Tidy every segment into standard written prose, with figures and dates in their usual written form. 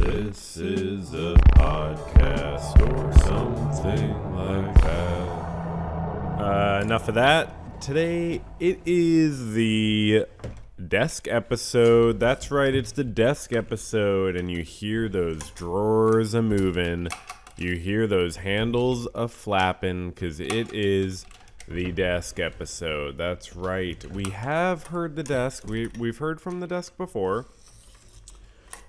This is a podcast or something like that. Enough of that. Today it is the desk episode. That's right, it's the desk episode, and you hear those drawers a moving. You hear those handles a flapping, because it is the desk episode. That's right. We have heard the desk. We've heard from the desk before.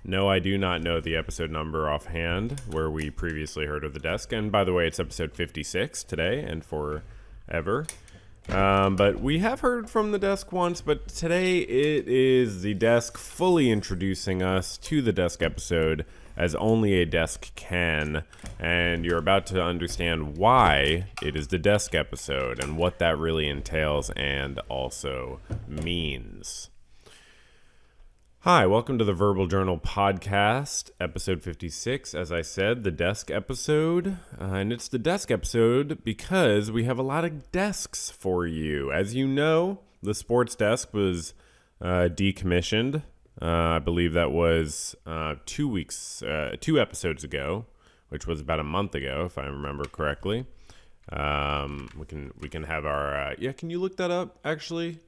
No, I do not know the episode number offhand where we previously heard of the desk. And by the way, it's episode 56 today and forever. But we have heard from the desk once, but today it is the desk fully introducing us to the desk episode as only a desk can. And you're about to understand why it is the desk episode and what that really entails and also means. Hi, welcome to the Verbal Journal Podcast, episode 56. As I said, the desk episode. And it's the desk episode because we have a lot of desks for you. As you know, the sports desk was decommissioned. I believe that was 2 episodes ago, which was about a month ago, if I remember correctly. We can have our can you look that up actually,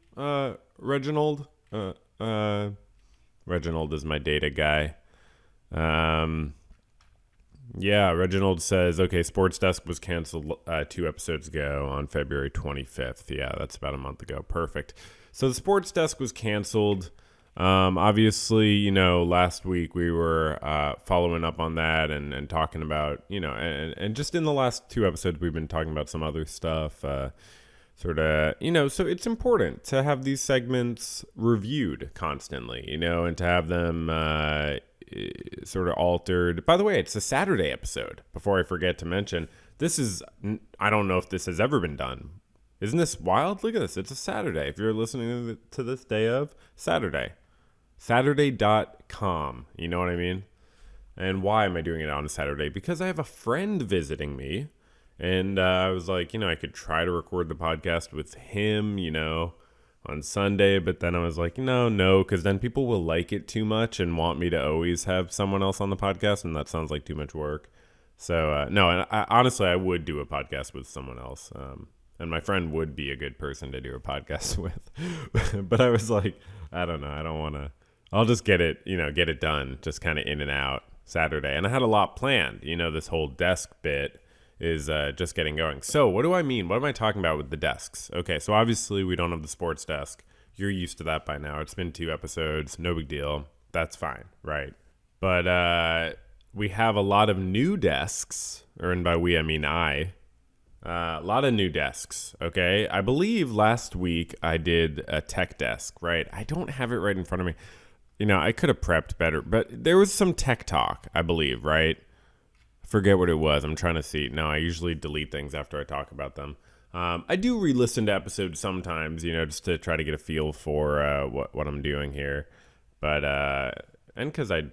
Reginald? Reginald is my data guy. Reginald says, okay, Sports Desk was canceled 2 episodes ago on February 25th. Yeah, that's about a month ago. Perfect. So the Sports Desk was canceled. Obviously, last week we were following up on that and talking about, and just in the last 2 episodes we've been talking about some other stuff. So it's important to have these segments reviewed constantly, and to have them sort of altered. By the way, it's a Saturday episode. Before I forget to mention, I don't know if this has ever been done. Isn't this wild? Look at this. It's a Saturday. If you're listening to this day of Saturday, Saturday.com. You know what I mean? And why am I doing it on a Saturday? Because I have a friend visiting me. And I was like, I could try to record the podcast with him, on Sunday. But then I was like, no, because then people will like it too much and want me to always have someone else on the podcast. And that sounds like too much work. So, no, and honestly, I would do a podcast with someone else. And my friend would be a good person to do a podcast with. But I was like, I don't know. I don't want to. I'll just get it done, just kind of in and out Saturday. And I had a lot planned, this whole desk bit is just getting going. So what do I mean? What am I talking about with the desks? Okay, so obviously we don't have the sports desk. You're used to that by now. It's been 2 episodes. No big deal. That's fine, right? But we have a lot of new desks, and by we, I mean I. A lot of new desks, okay? I believe last week I did a tech desk, right? I don't have it right in front of me. I could have prepped better, but there was some tech talk, I believe, right? Forget what it was. I'm trying to see. No, I usually delete things after I talk about them. I do re-listen to episodes sometimes, just to try to get a feel for what I'm doing here. But and because I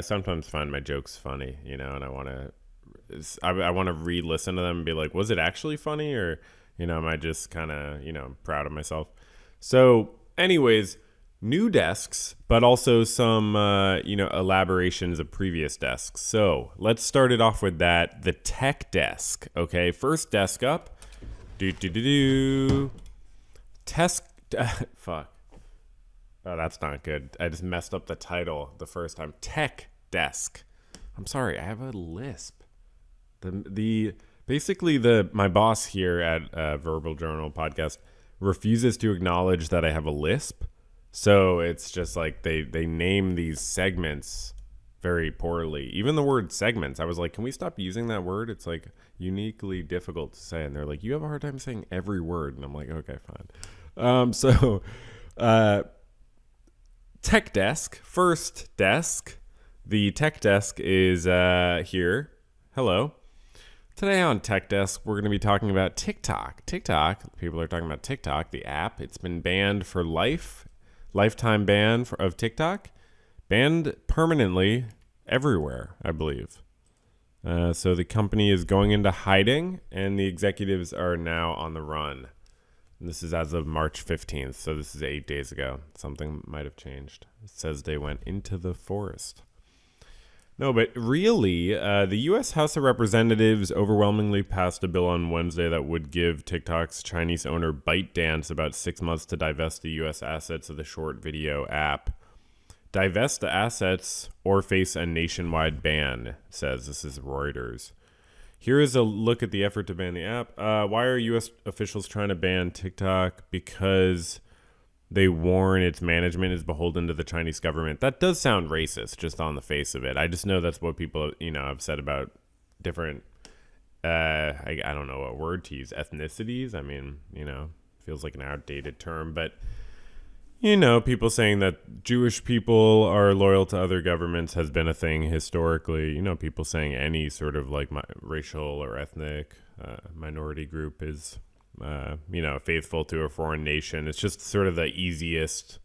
sometimes find my jokes funny, and I want to re-listen to them and be like, was it actually funny, or am I just kind of proud of myself? So, anyways. New desks, but also some, elaborations of previous desks. So let's start it off with that. The tech desk. Okay, first desk up. Fuck. Oh, that's not good. I just messed up the title the first time. Tech desk. I'm sorry. I have a lisp. My boss here at Verbal Journal Podcast refuses to acknowledge that I have a lisp. So it's just like they name these segments very poorly. Even the word segments, I was like, can we stop using that word? It's like uniquely difficult to say. And they're like, you have a hard time saying every word. And I'm like, okay, fine. Tech desk, first desk. The tech desk is here. Hello. Today on Tech Desk, we're going to be talking about TikTok. People are talking about TikTok, the app. It's been banned for life. Lifetime ban of TikTok, banned permanently everywhere, I believe. So the company is going into hiding, and the executives are now on the run. This is as of March 15th, so this is 8 days ago. Something might have changed. It says they went into the forest. No, but really, the U.S. House of Representatives overwhelmingly passed a bill on Wednesday that would give TikTok's Chinese owner ByteDance about 6 months to divest the U.S. assets of the short video app. Divest the assets or face a nationwide ban, says this is Reuters. Here is a look at the effort to ban the app. Why are U.S. officials trying to ban TikTok? Because they warn its management is beholden to the Chinese government. That does sound racist just on the face of it. I just know that's what people, have said about different, I don't know what word to use, ethnicities. I mean, feels like an outdated term, but, people saying that Jewish people are loyal to other governments has been a thing historically. People saying any sort of like racial or ethnic minority group is faithful to a foreign nation. It's just sort of the easiest.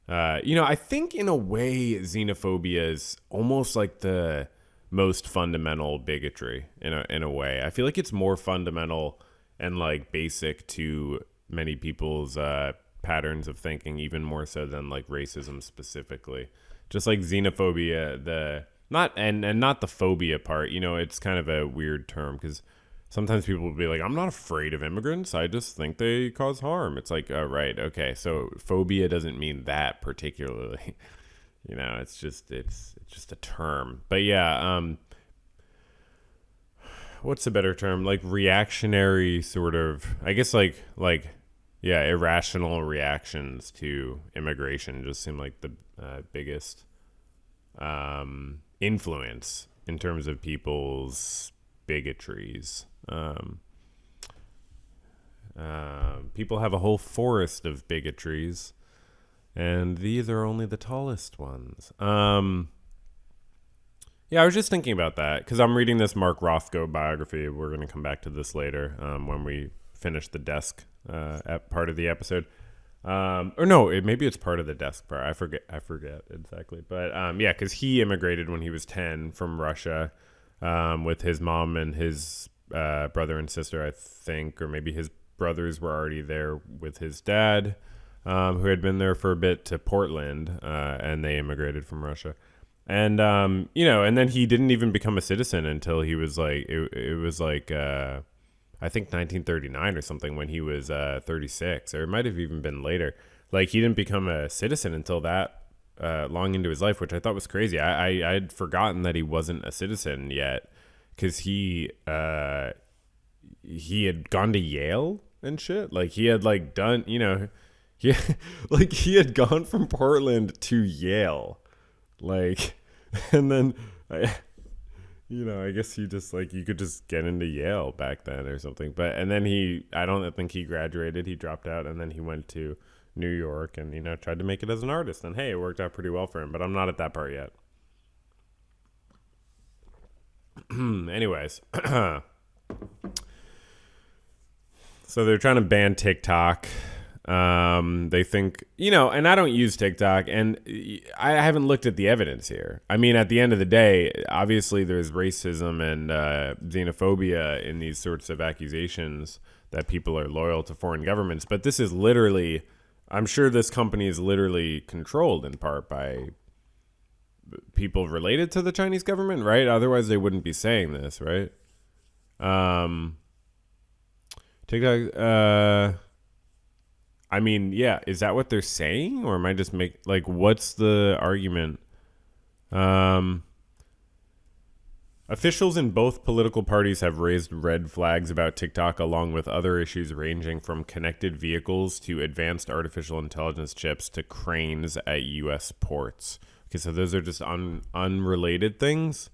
I think in a way, xenophobia is almost like the most fundamental bigotry in a way. I feel like it's more fundamental and like basic to many people's patterns of thinking, even more so than like racism specifically. Just like xenophobia, not the phobia part. It's kind of a weird term because sometimes people will be like, I'm not afraid of immigrants. I just think they cause harm. It's like, oh, right. Okay. So phobia doesn't mean that particularly. It's just a term. But yeah, what's a better term? Like reactionary sort of, I guess irrational reactions to immigration just seem like the biggest influence in terms of people's bigotries. People have a whole forest of bigotries, and these are only the tallest ones. I was just thinking about that because I'm reading this Mark Rothko biography. We're going to come back to this later when we finish the desk part of the episode. Maybe it's part of the desk part. I forget exactly. But because he immigrated when he was 10 from Russia with his mom and his brother and sister, I think, or maybe his brothers were already there with his dad, who had been there for a bit, to Portland, and they immigrated from Russia. And, and then he didn't even become a citizen until he was like, it was like, I think 1939 or something, when he was 36, or it might have even been later. Like, he didn't become a citizen until that long into his life, which I thought was crazy. I had forgotten that he wasn't a citizen yet, because he had gone to Yale and shit. Like, he had like done, he had gone from Portland to Yale, like, and then I guess he just like, you could just get into Yale back then or something. But, and then I don't think he graduated, he dropped out, and then he went to New York and, tried to make it as an artist. And hey, it worked out pretty well for him, but I'm not at that part yet. Anyways. So they're trying to ban TikTok. They think, and I don't use TikTok, and I haven't looked at the evidence here. I mean, at the end of the day, obviously there's racism and xenophobia in these sorts of accusations that people are loyal to foreign governments. But this is literally, I'm sure this company is literally controlled in part by people related to the Chinese government, right? Otherwise they wouldn't be saying this, right? TikTok, I mean, yeah, is that what they're saying? Or am I just what's the argument? Officials in both political parties have raised red flags about TikTok, along with other issues ranging from connected vehicles to advanced artificial intelligence chips to cranes at U.S. ports. Okay, so those are just unrelated things.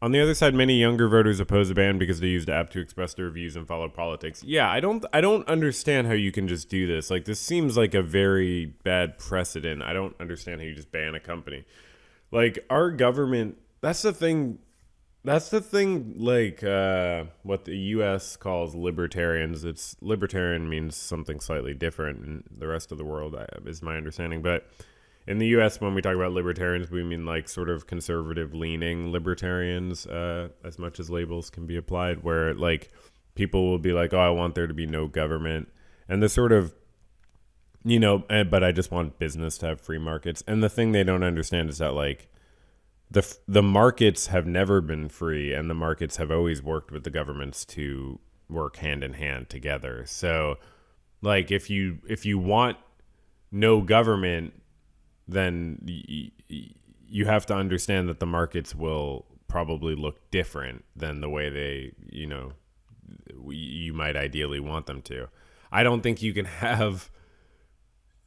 On the other side, many younger voters oppose the ban because they use the app to express their views and follow politics. Yeah, I don't understand how you can just do this. Like, this seems like a very bad precedent. I don't understand how you just ban a company. Like, our government, that's the thing, like, what the U.S. calls libertarians. It's libertarian means something slightly different in the rest of the world, is my understanding. But in the U.S., when we talk about libertarians, we mean like sort of conservative-leaning libertarians, as much as labels can be applied, where like people will be like, oh, I want there to be no government. And the sort of, but I just want business to have free markets. And the thing they don't understand is that like the markets have never been free, and the markets have always worked with the governments to work hand in hand together. So like if you want no government, then you have to understand that the markets will probably look different than the way they, you might ideally want them to. I don't think you can have,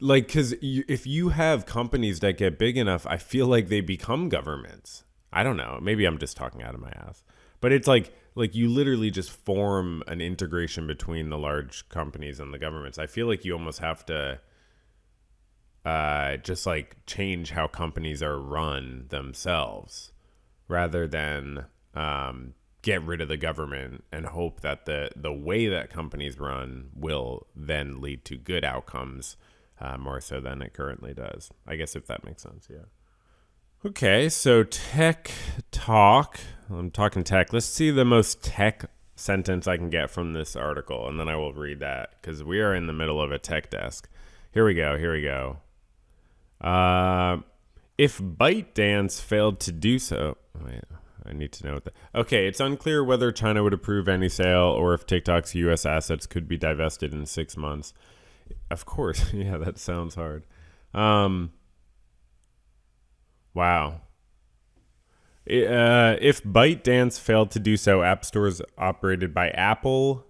like, because if you have companies that get big enough, I feel like they become governments. I don't know. Maybe I'm just talking out of my ass. But it's like you literally just form an integration between the large companies and the governments. I feel like you almost have to just like change how companies are run themselves rather than get rid of the government and hope that the way that companies run will then lead to good outcomes more so than it currently does. I guess if that makes sense, yeah. Okay, so tech talk. I'm talking tech. Let's see the most tech sentence I can get from this article, and then I will read that because we are in the middle of a tech desk. Here we go. If ByteDance failed to do so... Wait, I need to know what that... Okay, it's unclear whether China would approve any sale or if TikTok's U.S. assets could be divested in 6 months. Of course. Yeah, that sounds hard. Wow. If ByteDance failed to do so, app stores operated by Apple,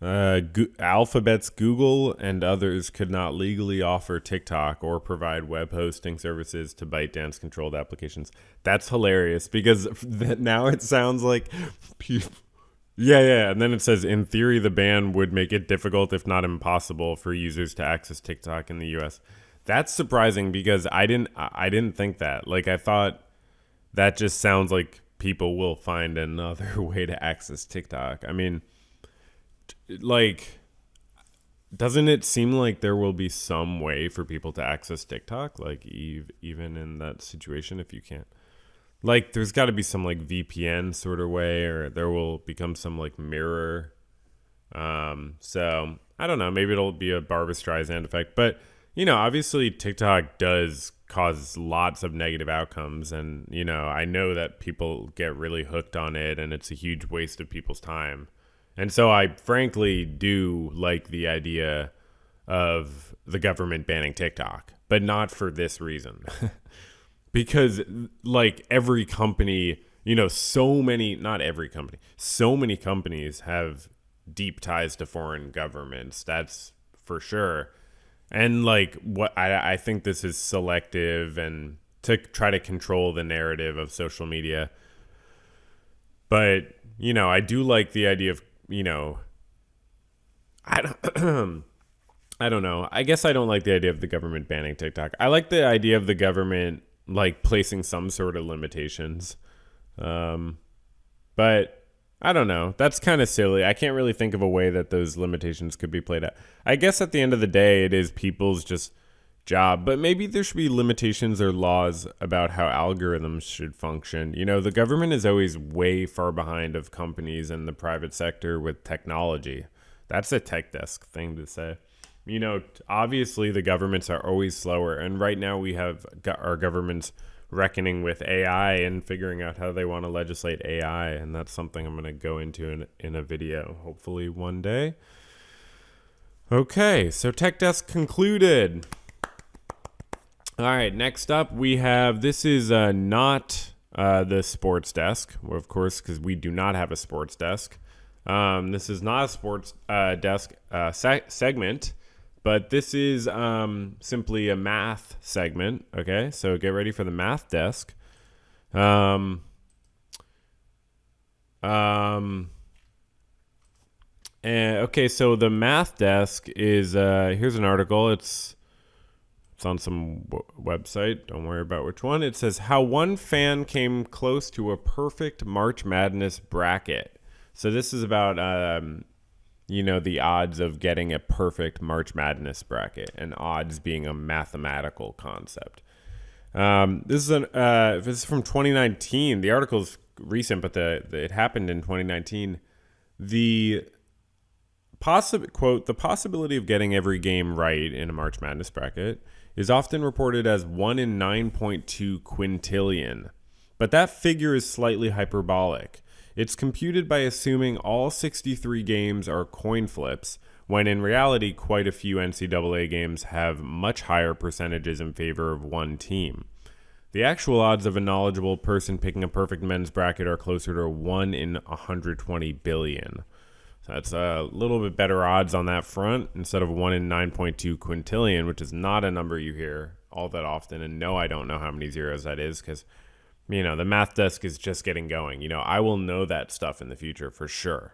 Alphabet's Google, and others could not legally offer TikTok or provide web hosting services to ByteDance controlled applications. That's hilarious because now it sounds like people... Yeah. And then it says, in theory, the ban would make it difficult, if not impossible, for users to access TikTok in the U.S. That's surprising because I didn't think that. Like, I thought that just sounds like people will find another way to access TikTok. I mean, like, doesn't it seem like there will be some way for people to access TikTok? Like, even in that situation, if you can't. Like, there's got to be some, like, VPN sort of way, or there will become some, like, mirror. So, I don't know. Maybe it'll be a Barbra Streisand effect. But, obviously TikTok does cause lots of negative outcomes. And, I know that people get really hooked on it, and it's a huge waste of people's time. And so I frankly do like the idea of the government banning TikTok, but not for this reason. Because like every company, so many companies have deep ties to foreign governments. That's for sure. And like what I think this is selective and to try to control the narrative of social media. But, I do like the idea of, I don't know. I guess I don't like the idea of the government banning TikTok. I like the idea of the government like placing some sort of limitations. But I don't know. That's kind of silly. I can't really think of a way that those limitations could be played out. I guess at the end of the day, it is people's just job, but maybe there should be limitations or laws about how algorithms should function. The government is always way far behind of companies and the private sector with technology. That's a tech desk thing to say. Obviously the governments are always slower, and right now we have our governments reckoning with AI and figuring out how they want to legislate AI, and that's something I'm going to go into in a video hopefully one day. Okay, so Tech Desk concluded. All right, next up we have, this is not the sports desk, of course, because we do not have a sports desk. This is not a sports desk segment, but this is simply a math segment. Okay, so get ready for the math desk. Okay, so the math desk is here's an article. It's on some website. Don't worry about which one. It says how one fan came close to a perfect March Madness bracket. So this is about the odds of getting a perfect March Madness bracket, and odds being a mathematical concept. This is from 2019. The article is recent, but it happened in 2019. The Quote, the possibility of getting every game right in a March Madness bracket is often reported as 1 in 9.2 quintillion. But that figure is slightly hyperbolic. It's computed by assuming all 63 games are coin flips, when in reality, quite a few NCAA games have much higher percentages in favor of one team. The actual odds of a knowledgeable person picking a perfect men's bracket are closer to 1 in 120 billion. So that's a little bit better odds on that front instead of 1 in 9.2 quintillion, which is not a number you hear all that often. And no, I don't know how many zeros that is because, the math desk is just getting going. I will know that stuff in the future for sure.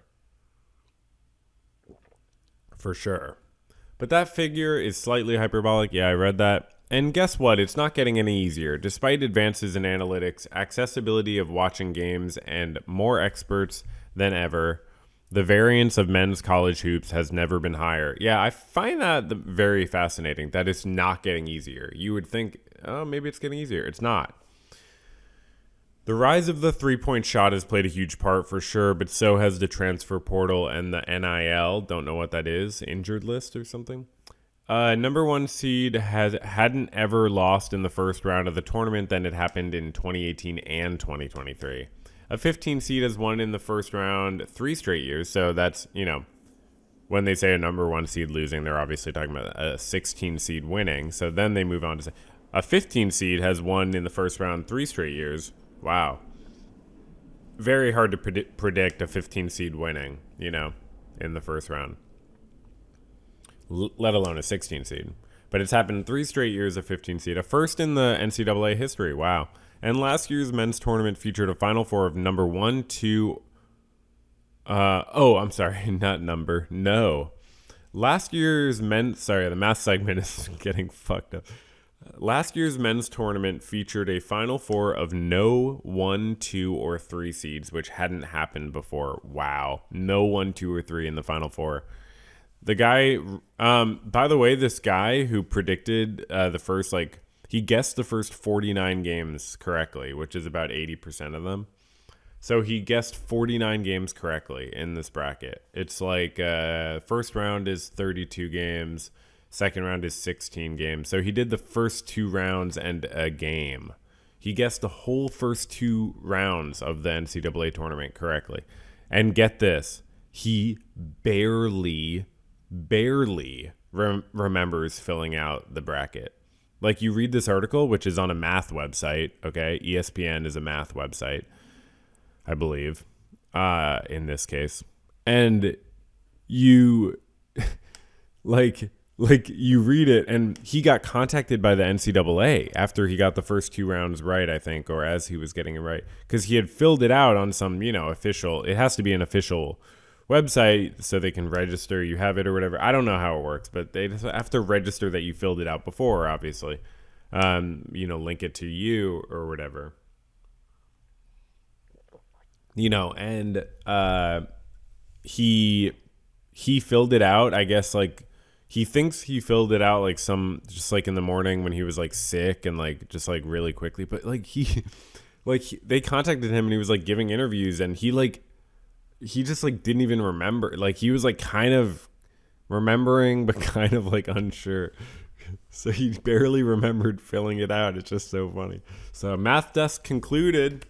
For sure. But that figure is slightly hyperbolic. Yeah, I read that. And guess what? It's not getting any easier. Despite advances in analytics, accessibility of watching games, and more experts than ever, the variance of men's college hoops has never been higher. Yeah, I find that very fascinating, that it's not getting easier. You would think, oh, maybe it's getting easier. It's not. The rise of the three-point shot has played a huge part for sure, but so has the transfer portal and the NIL. Don't know what that is. Injured list or something? Number one seed hadn't ever lost in the first round of the tournament than it happened in 2018 and 2023. A 15 seed has won in the first round 3 straight years. So that's, when they say a number one seed losing, they're obviously talking about a 16 seed winning. So then they move on to say a 15 seed has won in the first round 3 straight years. Wow. Very hard to predict a 15 seed winning, in the first round. Let alone a 16 seed. But it's happened 3 straight years of 15 seed. A first in the NCAA history. Wow. And last year's men's tournament featured a Final Four of number 1, 2... I'm sorry. Not number. No. Last year's men's... Sorry, the math segment is getting fucked up. Last year's men's tournament featured a Final Four of no 1, 2, or 3 seeds, which hadn't happened before. Wow. No 1, 2, or 3 in the Final Four. The guy, by the way, this guy who predicted the first, he guessed the first 49 games correctly, which is about 80% of them. So he guessed 49 games correctly in this bracket. It's first round is 32 games. Second round is 16 games. So he did the first 2 rounds and a game. He guessed the whole first 2 rounds of the NCAA tournament correctly. And get this, he barely remembers filling out the bracket. You read this article, which is on a math website, okay? ESPN is a math website, I believe, in this case. And you, you read it, and he got contacted by the NCAA after he got the first 2 rounds right, I think, or as he was getting it right, because he had filled it out on some, official. It has to be an official website so they can register you have it or whatever. I don't know how it works, but they just have to register that you filled it out before, obviously. Link it to you or whatever. And he filled it out, I guess, he thinks he filled it out just in the morning when he was sick and really quickly, but they contacted him and he was giving interviews and he just didn't even remember. He was kind of remembering but kind of unsure. So he barely remembered filling it out. It's just so funny. So math desk concluded.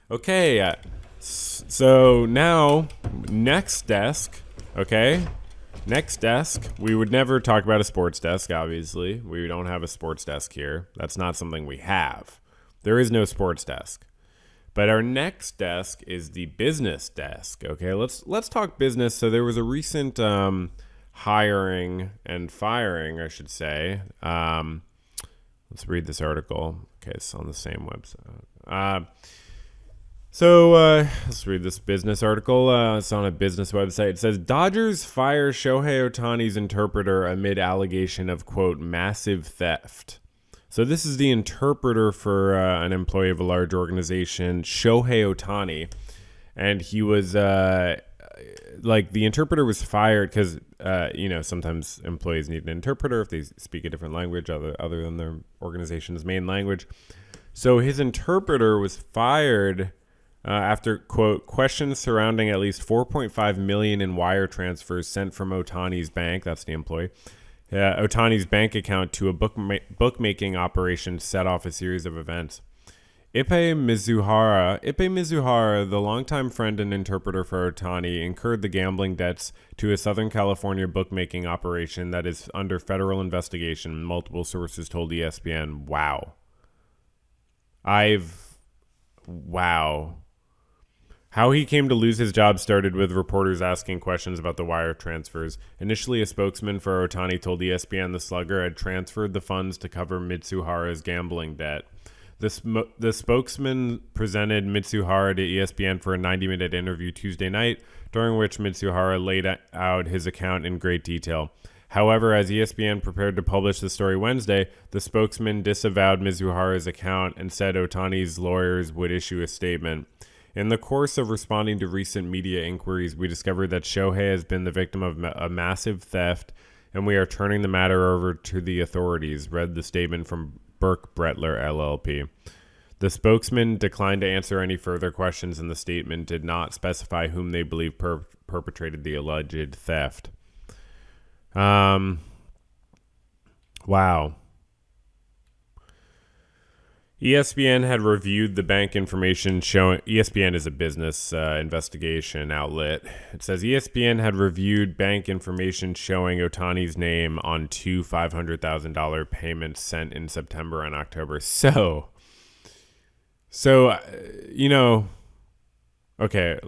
Okay, so now next desk, okay? Next desk, we would never talk about a sports desk, obviously. We don't have a sports desk here. That's not something we have. There is no sports desk. But our next desk is the business desk, okay? Let's talk business. So there was a recent hiring and firing, I should say. Let's read this article. Okay, it's on the same website. Let's read this business article. It's on a business website. It says, Dodgers fire Shohei Ohtani's interpreter amid allegation of, quote, massive theft. So this is the interpreter for an employee of a large organization, Shohei Ohtani. And he was, the interpreter was fired because, sometimes employees need an interpreter if they speak a different language other than their organization's main language. So his interpreter was fired after, quote, questions surrounding at least 4.5 million in wire transfers sent from Otani's bank, that's the employee, Otani's bank account to a bookmaking operation set off a series of events. Ippei Mizuhara, the longtime friend and interpreter for Otani, incurred the gambling debts to a Southern California bookmaking operation that is under federal investigation, multiple sources told ESPN. Wow. How he came to lose his job started with reporters asking questions about the wire transfers. Initially, a spokesman for Otani told ESPN the slugger had transferred the funds to cover Mitsuhara's gambling debt. The spokesman presented Mitsuhara to ESPN for a 90-minute interview Tuesday night, during which Mitsuhara laid out his account in great detail. However, as ESPN prepared to publish the story Wednesday, the spokesman disavowed Mizuhara's account and said Otani's lawyers would issue a statement. In the course of responding to recent media inquiries, we discovered that Shohei has been the victim of a massive theft, and we are turning the matter over to the authorities, read the statement from Burke Brettler, LLP. The spokesman declined to answer any further questions, and the statement did not specify whom they believe perpetrated the alleged theft. Wow. ESPN had reviewed the bank information showing... ESPN is a business investigation outlet. It says ESPN had reviewed bank information showing Otani's name on two $500,000 payments sent in September and October. So, okay,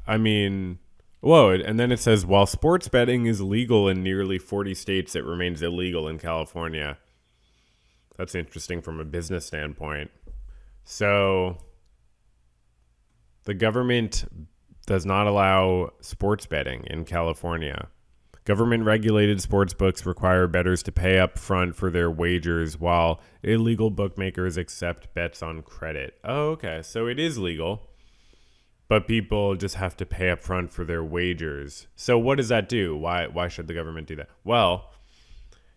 I mean... Whoa, and then it says, while sports betting is legal in nearly 40 states, it remains illegal in California. That's interesting from a business standpoint. So the government does not allow sports betting in California. Government-regulated sports books require bettors to pay up front for their wagers, while illegal bookmakers accept bets on credit. Oh, okay, so it is legal, but people just have to pay up front for their wagers. So what does that do? Why should the government do that? Well,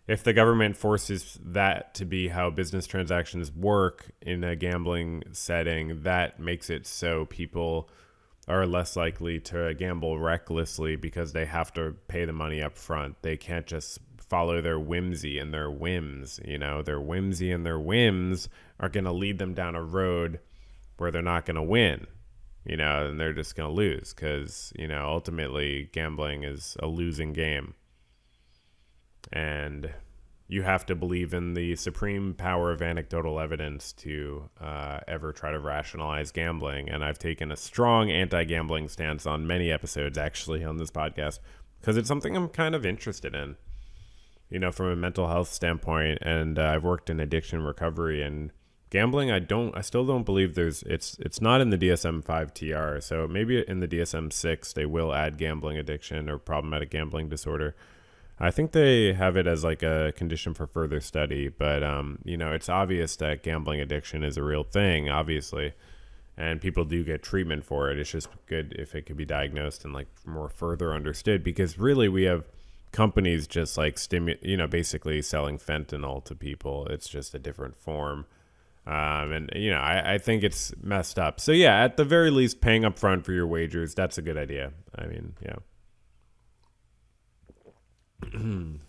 if the government forces that to be how business transactions work in a gambling setting, that makes it so people are less likely to gamble recklessly because they have to pay the money up front. They can't just follow their whimsy and their whims. Their whimsy and their whims are going to lead them down a road where they're not going to win. And they're just going to lose because, ultimately gambling is a losing game. And you have to believe in the supreme power of anecdotal evidence to ever try to rationalize gambling. And I've taken a strong anti-gambling stance on many episodes, actually, on this podcast, because it's something I'm kind of interested in, from a mental health standpoint. And I've worked in addiction recovery, and gambling, I still don't believe it's not in the DSM-5 TR. So maybe in the DSM-6 they will add gambling addiction or problematic gambling disorder. I think they have it as like a condition for further study, but it's obvious that gambling addiction is a real thing, obviously, and people do get treatment for it. It's just good if it could be diagnosed and like more further understood, because really we have companies just like basically selling fentanyl to people. It's just a different form. I think it's messed up. So yeah, at the very least, paying up front for your wagers, that's a good idea. I mean, yeah.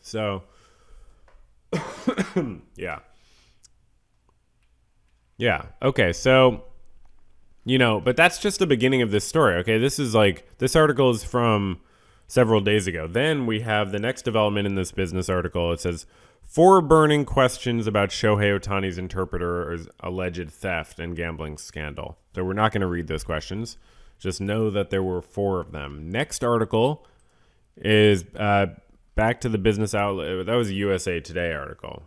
So, yeah. Yeah. Okay. So, but that's just the beginning of this story. Okay. This article is from several days ago. Then we have the next development in this business article. It says, 4 burning questions about Shohei Otani's interpreter's alleged theft and gambling scandal. So we're not going to read those questions. Just know that there were 4 of them. Next article is back to the business outlet. That was a USA Today article.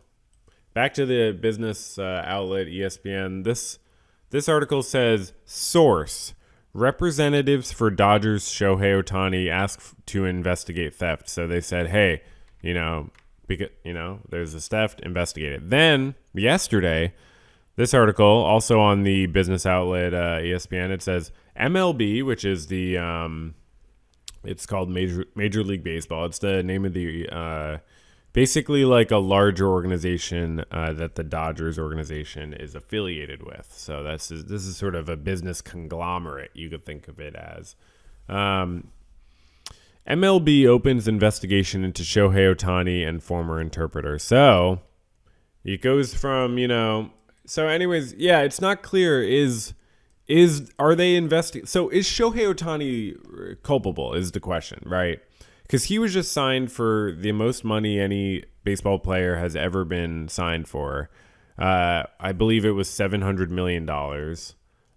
Back to the business outlet, ESPN. This article says, source, representatives for Dodgers Shohei Otani asked to investigate theft. So they said, hey, because, there's this theft, investigate it. Then, yesterday, this article, also on the business outlet ESPN, it says MLB, which is the, it's called Major League Baseball. It's the name of the basically like a larger organization that the Dodgers organization is affiliated with. So this is sort of a business conglomerate, you could think of it as. MLB opens investigation into Shohei Ohtani and former interpreter. So it goes from, so anyways, yeah, it's not clear are they investing? So is Shohei Ohtani culpable is the question, right? Because he was just signed for the most money any baseball player has ever been signed for. I believe it was $700 million.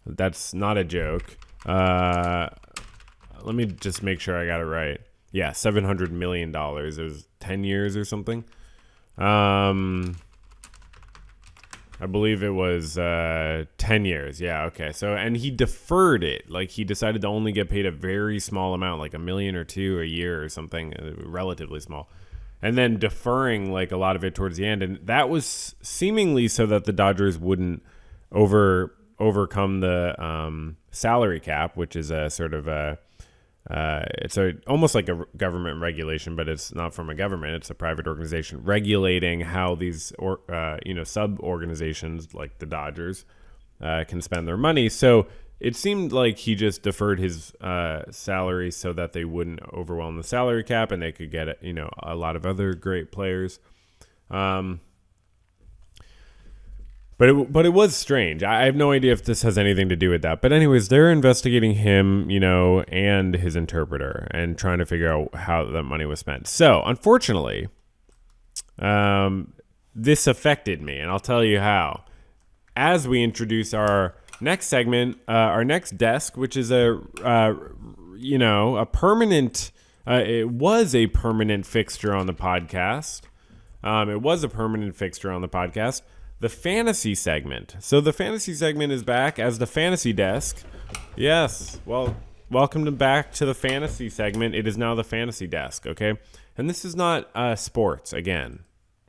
That's not a joke. Let me just make sure I got it right. Yeah, $700 million. It was 10 years or something. I believe it was 10 years. Yeah, okay. So, and he deferred it. Like, he decided to only get paid a very small amount, like $1 million or $2 million a year or something, relatively small. And then deferring, like, a lot of it towards the end. And that was seemingly so that the Dodgers wouldn't overcome the salary cap, which is a sort of it's almost like a government regulation, but it's not from a government. It's a private organization regulating how these sub organizations like the Dodgers can spend their money. So it seemed like he just deferred his salary so that they wouldn't overwhelm the salary cap and they could get a lot of other great players. But it was strange. I have no idea if this has anything to do with that. But anyways, they're investigating him, and his interpreter and trying to figure out how that money was spent. So, unfortunately, this affected me, and I'll tell you how. As we introduce our next segment, our next desk, which is a permanent, it was a permanent fixture on the podcast. The fantasy segment. So the fantasy segment is back as the fantasy desk. Yes. Well, welcome back to the fantasy segment. It is now the fantasy desk, okay? And this is not sports, again.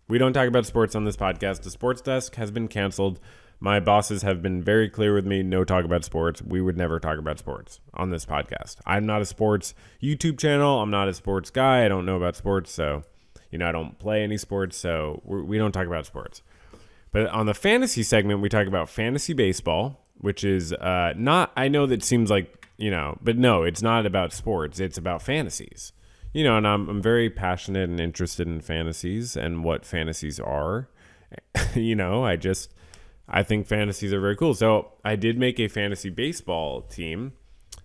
We don't talk about sports on this podcast. The sports desk has been canceled. My bosses have been very clear with me, no talk about sports. We would never talk about sports on this podcast. I'm not a sports YouTube channel. I'm not a sports guy. I don't know about sports, so, I don't play any sports, so we don't talk about sports. But on the fantasy segment, we talk about fantasy baseball, which is not, I know that seems like, but no, it's not about sports. It's about fantasies. And I'm very passionate and interested in fantasies and what fantasies are. I think fantasies are very cool. So I did make a fantasy baseball team,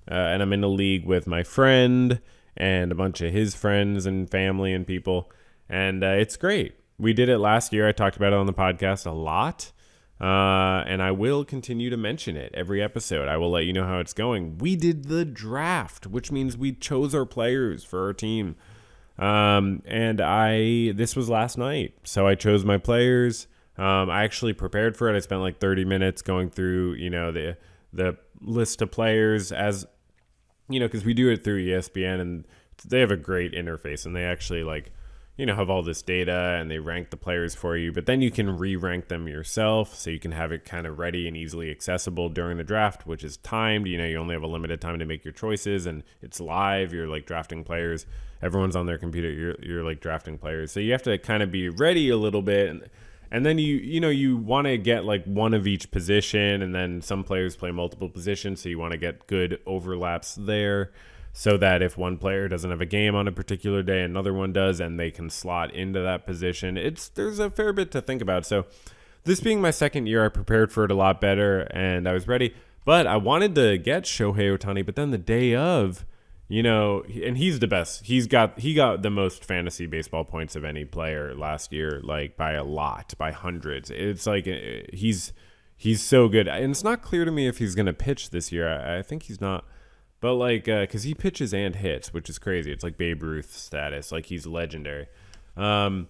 and I'm in a league with my friend and a bunch of his friends and family and people, and it's great. We did it last year. I talked about it on the podcast a lot, and I will continue to mention it every episode. I will let you know how it's going. We did the draft, which means we chose our players for our team, and this was last night, so I chose my players. I actually prepared for it. I spent like 30 minutes going through, the list of players as, because we do it through ESPN, and they have a great interface, and they actually have all this data and they rank the players for you, but then you can re-rank them yourself. So you can have it kind of ready and easily accessible during the draft, which is timed. You only have a limited time to make your choices and it's live. You're like drafting players. Everyone's on their computer. You're like drafting players. So you have to kind of be ready a little bit. And then you want to get like one of each position, and then some players play multiple positions. So you want to get good overlaps there, so that if one player doesn't have a game on a particular day, another one does, and they can slot into that position. There's a fair bit to think about. So this being my second year, I prepared for it a lot better, and I was ready. But I wanted to get Shohei Ohtani, but then the day of, and he's the best. He got the most fantasy baseball points of any player last year, like by a lot, by hundreds. It's like he's so good. And it's not clear to me if he's going to pitch this year. I think he's not. But because he pitches and hits, which is crazy. It's like Babe Ruth status. Like, he's legendary. But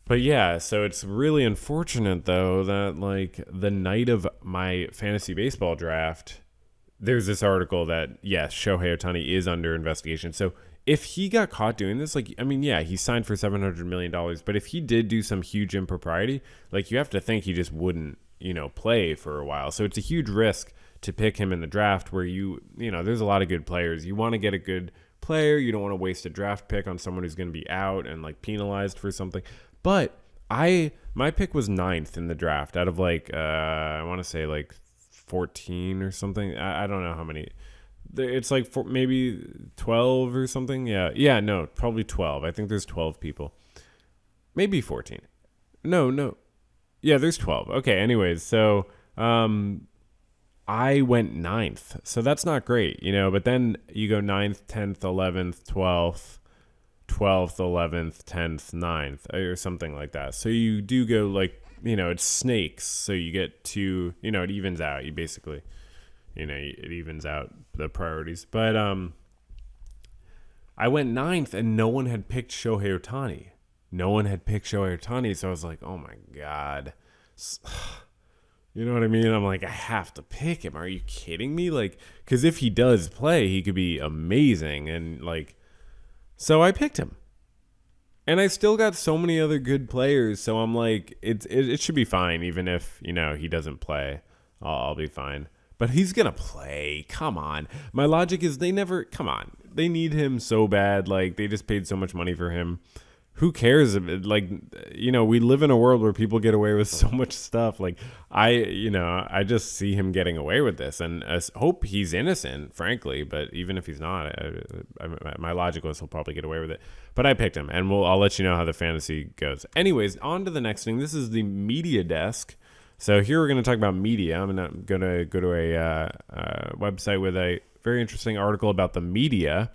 yeah, so it's really unfortunate, though, that like the night of my fantasy baseball draft, there's this article that, yes, Shohei Ohtani is under investigation. So if he got caught doing this, he signed for $700 million. But if he did do some huge impropriety, like, you have to think he just wouldn't, play for a while. So it's a huge risk to pick him in the draft where there's a lot of good players. You want to get a good player. You don't want to waste a draft pick on someone who's going to be out and like penalized for something. But my pick was 9th in the draft out of like I want to say like 14 or something. I don't know how many. It's like maybe 12 or something. Yeah, no, probably 12. I think there's 12 people. Maybe 14. No. Yeah, there's 12. Okay, anyways, so I went 9th. So that's not great, but then you go 9th, 10th, 11th, 12th, 11th, 10th, 9th, or something like that. So you do go like, it's snakes. So you get to, it evens out. You basically, it evens out the priorities. But I went 9th and no one had picked Shohei Ohtani. So I was like, oh my God. You know what I mean? I'm like, I have to pick him. Are you kidding me? Like, because if he does play, he could be amazing. And like, so I picked him. And I still got so many other good players. So I'm like, it should be fine. Even if, he doesn't play, I'll be fine. But he's going to play. Come on. My logic is they need him so bad. Like, they just paid so much money for him. Who cares? Like, we live in a world where people get away with so much stuff. Like, I just see him getting away with this, and I hope he's innocent, frankly. But even if he's not, my logic was he'll probably get away with it. But I picked him, and I'll let you know how the fantasy goes. Anyways, on to the next thing. This is the media desk. So here we're going to talk about media. I'm going to go to a website with a very interesting article about the media.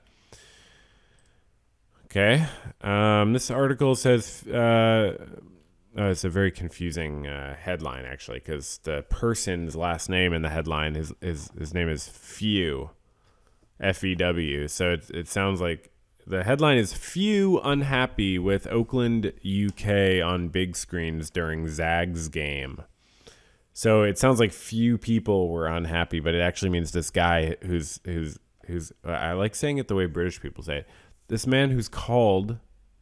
Okay. This article says it's a very confusing headline, actually, because the person's last name in the headline, his name is Few, F-E-W. So it sounds like the headline is Few unhappy with Oakland, UK on big screens during Zags game. So it sounds like few people were unhappy, but it actually means this guy who's I like saying it the way British people say it. This man who's called,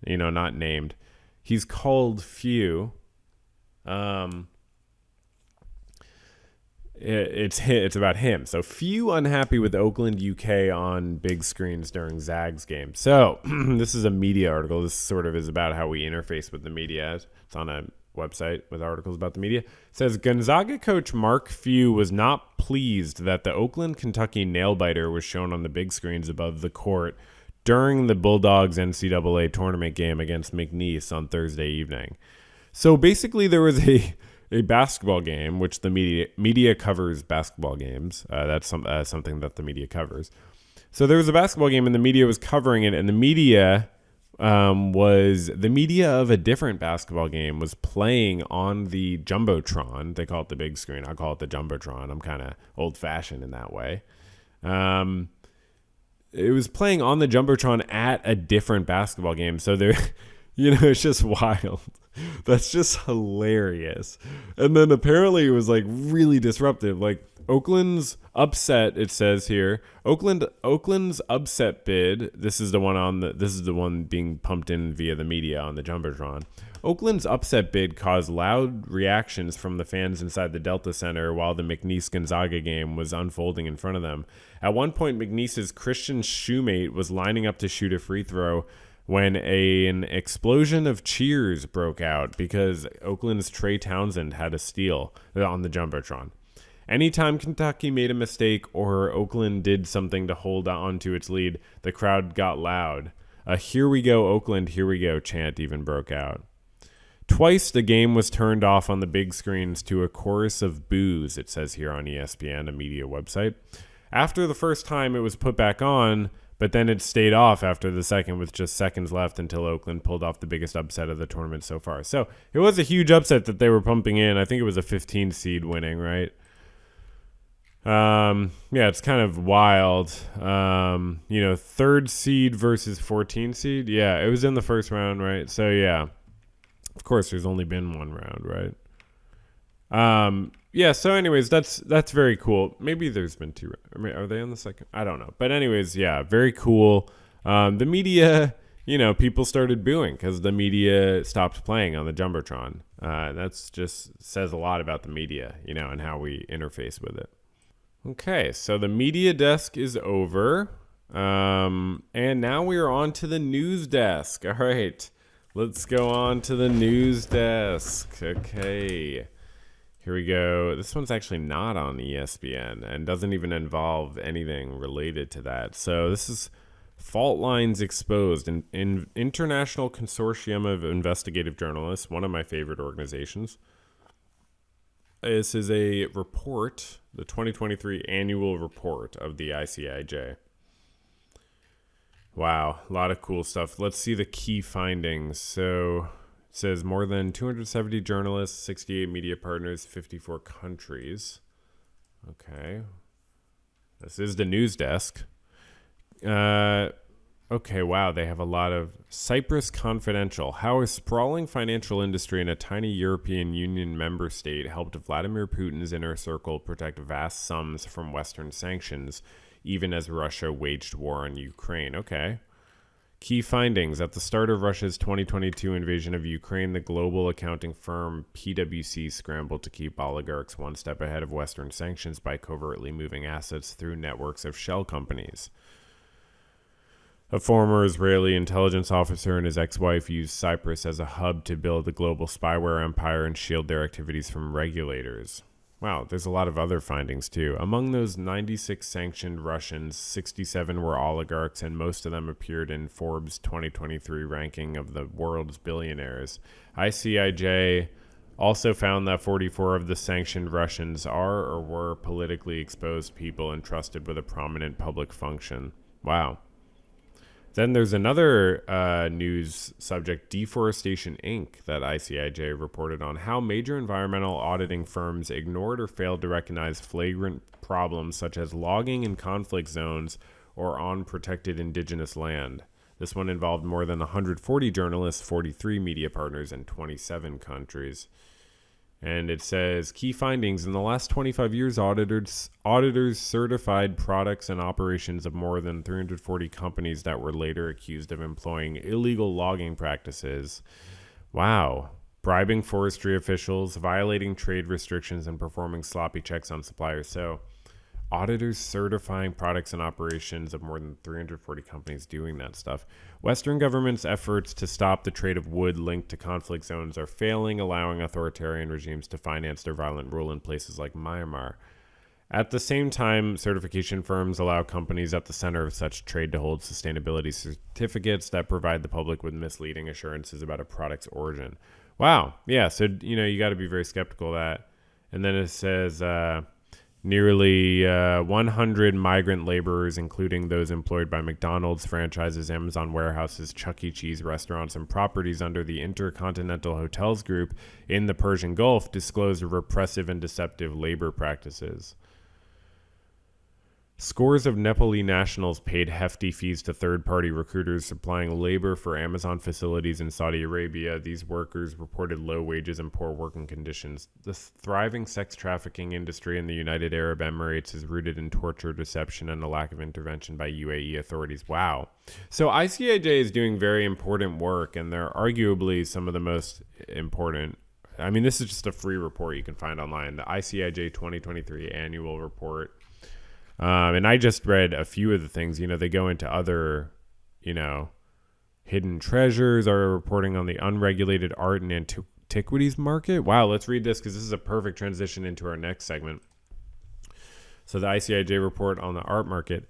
not named, he's called Few. It's about him. So Few unhappy with Oakland, UK on big screens during Zags game. So this is a media article. This sort of is about how we interface with the media. It's on a website with articles about the media. It says Gonzaga coach Mark Few was not pleased that the Oakland, Kentucky nail-biter was shown on the big screens above the court during the Bulldogs NCAA tournament game against McNeese on Thursday evening. So basically there was a basketball game, which the media covers basketball games. That's something that the media covers. So there was a basketball game and the media was covering it, and the media of a different basketball game was playing on the Jumbotron. They call it the big screen. I call it the Jumbotron. I'm kind of old-fashioned in that way. It was playing on the Jumbotron at a different basketball game. So there, it's just wild. That's just hilarious. And then apparently it was like really disruptive. Like Oakland's upset, it says here. Oakland's upset bid. This is the one being pumped in via the media on the Jumbotron. Oakland's upset bid caused loud reactions from the fans inside the Delta Center while the McNeese-Gonzaga game was unfolding in front of them. At one point, McNeese's Christian Shoemate was lining up to shoot a free throw when an explosion of cheers broke out because Oakland's Trey Townsend had a steal on the Jumbotron. Anytime Kentucky made a mistake or Oakland did something to hold on to its lead, the crowd got loud. A "Here we go, Oakland, here we go" chant even broke out. Twice the game was turned off on the big screens to a chorus of boos, it says here on ESPN, a media website. After the first time, it was put back on, but then it stayed off after the second with just seconds left until Oakland pulled off the biggest upset of the tournament so far. So it was a huge upset that they were pumping in. I think it was a 15 seed winning, right? Yeah, it's kind of wild. Third seed versus 14 seed. Yeah, it was in the first round, right? So yeah. Of course, there's only been one round, right? Yeah, so anyways, that's very cool. Maybe there's been two. Are they on the second? I don't know. But anyways, yeah, very cool. The media, people started booing because the media stopped playing on the Jumbotron. That's just says a lot about the media, and how we interface with it. Okay, so the media desk is over. And now we are on to the news desk. All right, let's go on to the news desk. Okay, here we go. This one's actually not on ESPN and doesn't even involve anything related to that. So this is Fault Lines Exposed, an international consortium of investigative journalists, one of my favorite organizations. This is a report, the 2023 annual report of the ICIJ. Wow, a lot of cool stuff. Let's see the key findings. So it says more than 270 journalists, 68 media partners, 54 countries. Okay. This is the news desk. Okay, wow, they have a lot of Cyprus Confidential. How a sprawling financial industry in a tiny European Union member state helped Vladimir Putin's inner circle protect vast sums from Western sanctions, even as Russia waged war on Ukraine. Okay. Key findings. At the start of Russia's 2022 invasion of Ukraine, the global accounting firm PwC scrambled to keep oligarchs one step ahead of Western sanctions by covertly moving assets through networks of shell companies. A former Israeli intelligence officer and his ex-wife used Cyprus as a hub to build a global spyware empire and shield their activities from regulators. Wow, there's a lot of other findings too. Among those 96 sanctioned Russians, 67 were oligarchs, and most of them appeared in Forbes' 2023 ranking of the world's billionaires. ICIJ also found that 44 of the sanctioned Russians are or were politically exposed people entrusted with a prominent public function. Wow. Then there's another news subject, Deforestation Inc., that ICIJ reported on how major environmental auditing firms ignored or failed to recognize flagrant problems such as logging in conflict zones or on protected indigenous land. This one involved more than 140 journalists, 43 media partners, and 27 countries. And it says, key findings. In the last 25 years, auditors certified products and operations of more than 340 companies that were later accused of employing illegal logging practices. Wow. Bribing forestry officials, violating trade restrictions, and performing sloppy checks on suppliers. So, auditors certifying products and operations of more than 340 companies doing that stuff. Western governments' efforts to stop the trade of wood linked to conflict zones are failing, allowing authoritarian regimes to finance their violent rule in places like Myanmar. At the same time, certification firms allow companies at the center of such trade to hold sustainability certificates that provide the public with misleading assurances about a product's origin. Wow. Yeah, so, you got to be very skeptical of that. And then it says... nearly 100 migrant laborers, including those employed by McDonald's franchises, Amazon warehouses, Chuck E. Cheese restaurants, and properties under the Intercontinental Hotels Group in the Persian Gulf, disclosed repressive and deceptive labor practices. Scores of Nepali nationals paid hefty fees to third-party recruiters supplying labor for Amazon facilities in Saudi Arabia. These workers reported low wages and poor working conditions. The thriving sex trafficking industry in the United Arab Emirates is rooted in torture, deception, and a lack of intervention by UAE authorities. Wow. So ICIJ is doing very important work, and they're arguably some of the most important. I mean, this is just a free report you can find online, the ICIJ 2023 annual report. And I just read a few of the things, they go into other, hidden treasures, are reporting on the unregulated art and antiquities market. Wow, let's read this because this is a perfect transition into our next segment. So the ICIJ report on the art market.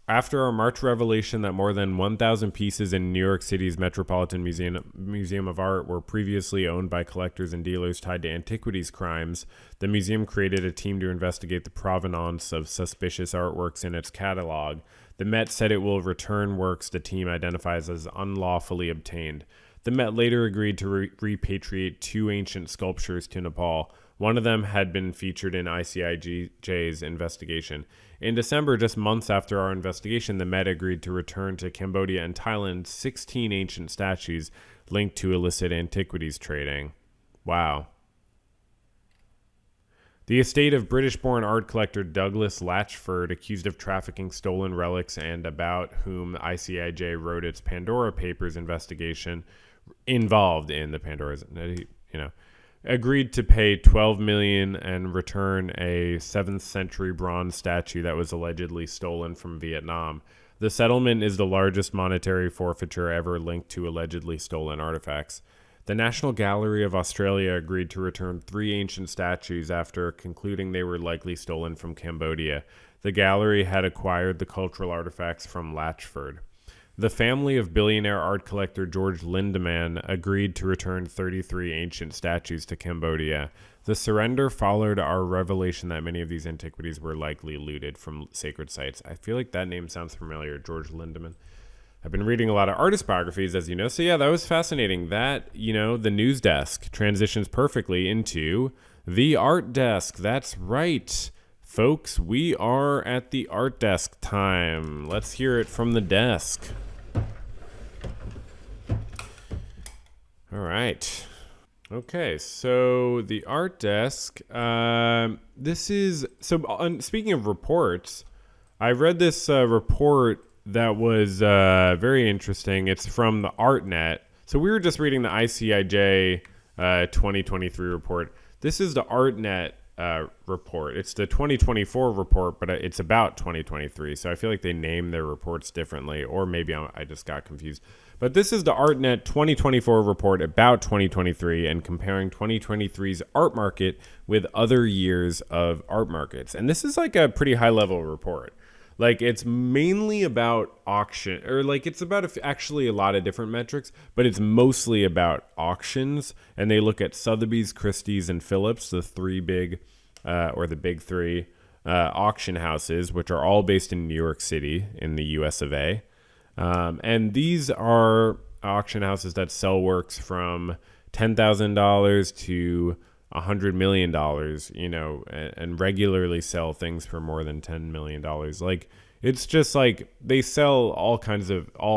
After our March revelation that more than 1,000 pieces in New York City's Metropolitan Museum of Art were previously owned by collectors and dealers tied to antiquities crimes, the museum created a team to investigate the provenance of suspicious artworks in its catalog. The Met said it will return works the team identifies as unlawfully obtained. The Met later agreed to repatriate 2 ancient sculptures to Nepal. One of them had been featured in ICIJ's investigation. In December, just months after our investigation, the Met agreed to return to Cambodia and Thailand 16 ancient statues linked to illicit antiquities trading. Wow. The estate of British-born art collector Douglas Latchford, accused of trafficking stolen relics and about whom ICIJ wrote its Pandora Papers investigation, involved in the Pandora's, agreed to pay $12 million and return a 7th century bronze statue that was allegedly stolen from Vietnam. The settlement is the largest monetary forfeiture ever linked to allegedly stolen artifacts. The National Gallery of Australia agreed to return 3 ancient statues after concluding they were likely stolen from Cambodia. The gallery had acquired the cultural artifacts from Latchford. The family of billionaire art collector George Lindemann agreed to return 33 ancient statues to Cambodia. The surrender followed our revelation that many of these antiquities were likely looted from sacred sites. I feel like that name sounds familiar, George Lindemann. I've been reading a lot of artist biographies, as you know. So yeah, that was fascinating. That, the news desk transitions perfectly into the art desk. That's right, folks. We are at the art desk time. Let's hear it from the desk. All right. Okay, so the art desk. Speaking of reports, I read this report that was very interesting. It's from the ArtNet. So we were just reading the ICIJ 2023 report. This is the ArtNet report. It's the 2024 report, but it's about 2023. So I feel like they name their reports differently, or maybe I just got confused. But this is the ArtNet 2024 report about 2023 and comparing 2023's art market with other years of art markets. And this is like a pretty high level report. Like, it's mainly about auction, or like it's about actually a lot of different metrics, but it's mostly about auctions. And they look at Sotheby's, Christie's, and Phillips, the three big, or the big three auction houses, which are all based in New York City in the US of A. And these are auction houses that sell works from $10,000 to $100 million, and regularly sell things for more than $10 million. Like, it's just like they sell all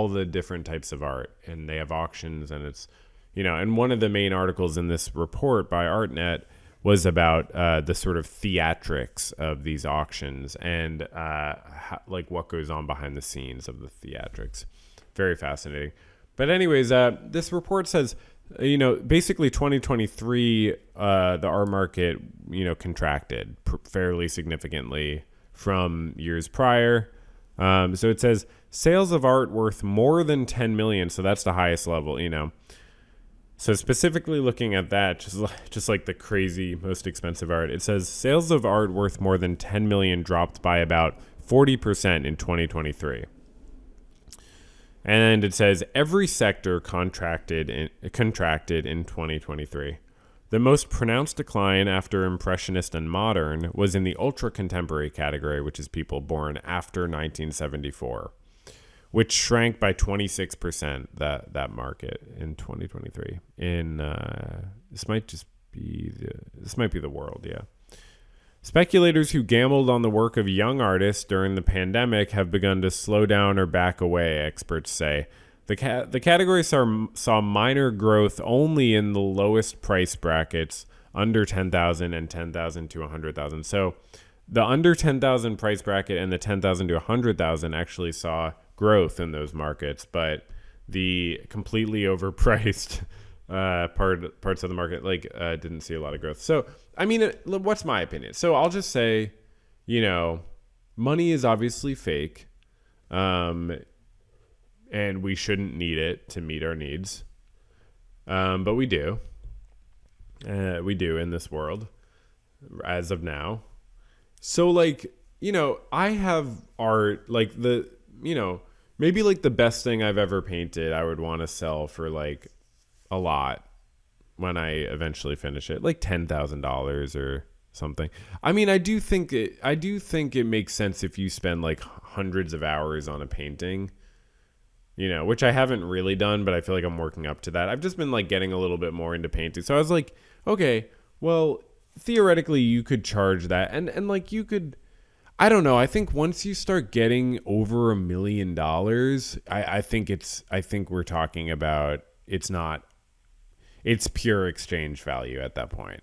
the different types of art, and they have auctions, and it's, and one of the main articles in this report by ArtNet was about the sort of theatrics of these auctions and like what goes on behind the scenes of the theatrics. Very fascinating. But anyways, this report says, basically 2023, the art market, contracted fairly significantly from years prior. So it says sales of art worth more than 10 million. So that's the highest level, So specifically looking at that, just like the crazy most expensive art, it says sales of art worth more than 10 million dropped by about 40% in 2023. And it says every sector contracted in 2023. The most pronounced decline after Impressionist and Modern was in the ultra-contemporary category, which is people born after 1974, which shrank by 26%, that market in 2023. This might be the world, yeah. Speculators who gambled on the work of young artists during the pandemic have begun to slow down or back away, experts say. The category saw minor growth only in the lowest price brackets, under 10,000 and 10,000 to 100,000. So the under 10,000 price bracket and the 10,000 to 100,000 actually saw growth in those markets, but the completely overpriced parts of the market didn't see a lot of growth. So I mean, what's my opinion? So I'll just say, money is obviously fake, and we shouldn't need it to meet our needs, but we do in this world as of now. So I have art maybe the best thing I've ever painted I would want to sell for a lot when I eventually finish it, like $10,000 or something. I mean, I do think it makes sense if you spend hundreds of hours on a painting, which I haven't really done, but I feel like I'm working up to that. I've just been getting a little bit more into painting. So I was like, okay, well, theoretically you could charge that. And you could, I don't know. I think once you start getting over $1 million, I think we're talking about, it's pure exchange value at that point.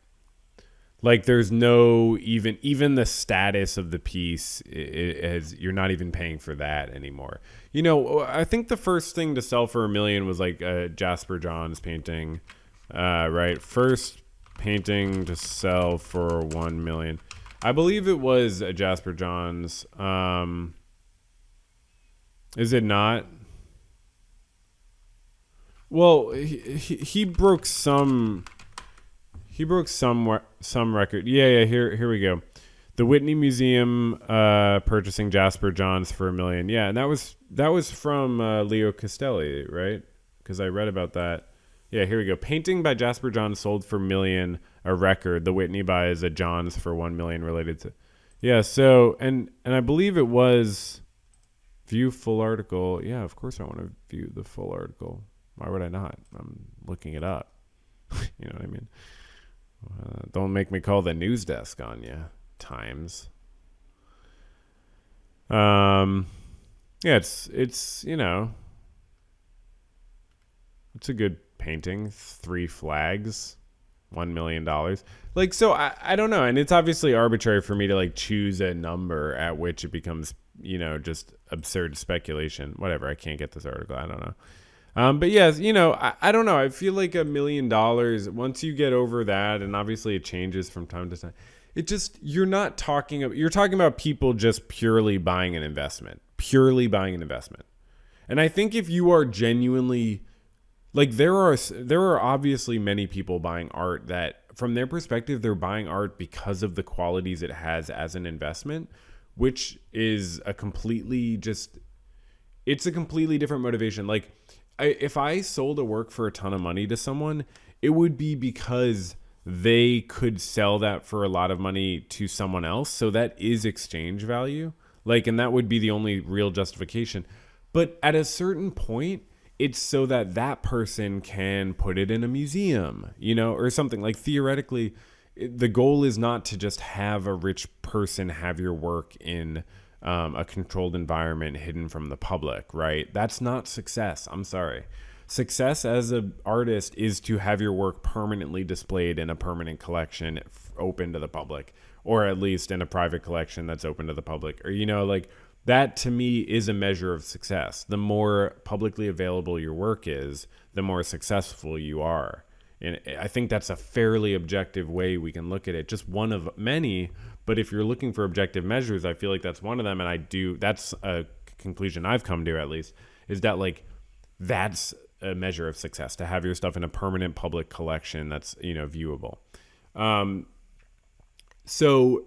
There's no even the status of the piece you're not even paying for that anymore. I think the first thing to sell for $1 million was Jasper Johns painting, right? First painting to sell for $1 million. I believe it was a Jasper Johns. Is it not? Well, he broke some. He broke some record. Yeah. Here we go. The Whitney Museum purchasing Jasper Johns for $1 million. Yeah, and that was from Leo Castelli, right? Because I read about that. Yeah, here we go. Painting by Jasper Johns sold for $1 million, a record. The Whitney buys a Johns for $1 million related to. Yeah. So and I believe it was view full article. Yeah, of course I want to view the full article. Why would I not? I'm looking it up. You know what I mean? Don't make me call the news desk on you. Times. Yeah, it's it's a good painting. 3 flags, $1 million. Like, so I don't know, and it's obviously arbitrary for me to like choose a number at which it becomes just absurd speculation. Whatever. I can't get this article. I don't know. But yes, I don't know. I feel like $1 million, once you get over that, and obviously it changes from time to time, you're talking about people just purely buying an investment. And I think if you are genuinely, like, there are obviously many people buying art that from their perspective, they're buying art because of the qualities it has as an investment, which is it's a completely different motivation. Like, if I sold a work for a ton of money to someone, it would be because they could sell that for a lot of money to someone else. So that is exchange value. Like, and that would be the only real justification. But at a certain point, it's so that that person can put it in a museum, or something. Like, theoretically, the goal is not to just have a rich person have your work in a controlled environment hidden from the public, right? That's not success. I'm sorry. Success as an artist is to have your work permanently displayed in a permanent collection open to the public, or at least in a private collection that's open to the public, or, like, that to me is a measure of success. The more publicly available your work is, the more successful you are. And I think that's a fairly objective way we can look at it. Just one of many. But if you're looking for objective measures, I feel like that's one of them. And that's a conclusion I've come to, at least, is that, like, that's a measure of success, to have your stuff in a permanent public collection that's, viewable. So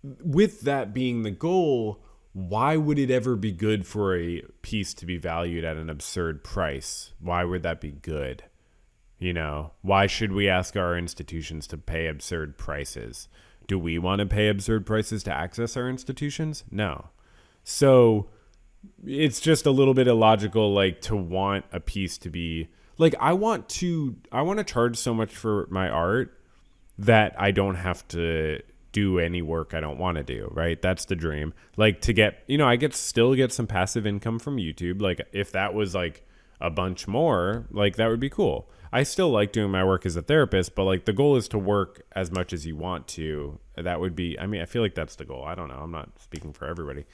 with that being the goal, why would it ever be good for a piece to be valued at an absurd price? Why would that be good? Why should we ask our institutions to pay absurd prices? Do we want to pay absurd prices to access our institutions? No. So it's just a little bit illogical, like, to want a piece to be like, I want to charge so much for my art that I don't have to do any work I don't want to do, right? That's the dream. Like, to get, still get some passive income from YouTube. Like, if that was like a bunch more, like, that would be cool. I still like doing my work as a therapist, but, like, the goal is to work as much as you want to. That would be, I feel like that's the goal. I don't know. I'm not speaking for everybody,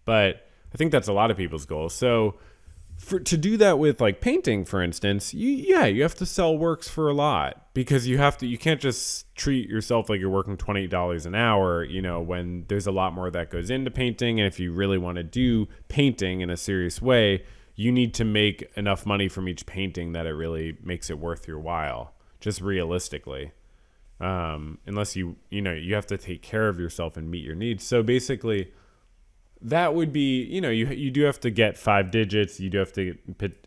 but I think that's a lot of people's goals. So to do that with, like, painting, for instance, you have to sell works for a lot, because you can't just treat yourself like you're working $20 an hour, when there's a lot more that goes into painting. And if you really want to do painting in a serious way, you need to make enough money from each painting that it really makes it worth your while, just realistically. Unless you have to take care of yourself and meet your needs. So basically, that would be, you do have to get 5 digits. You do have to put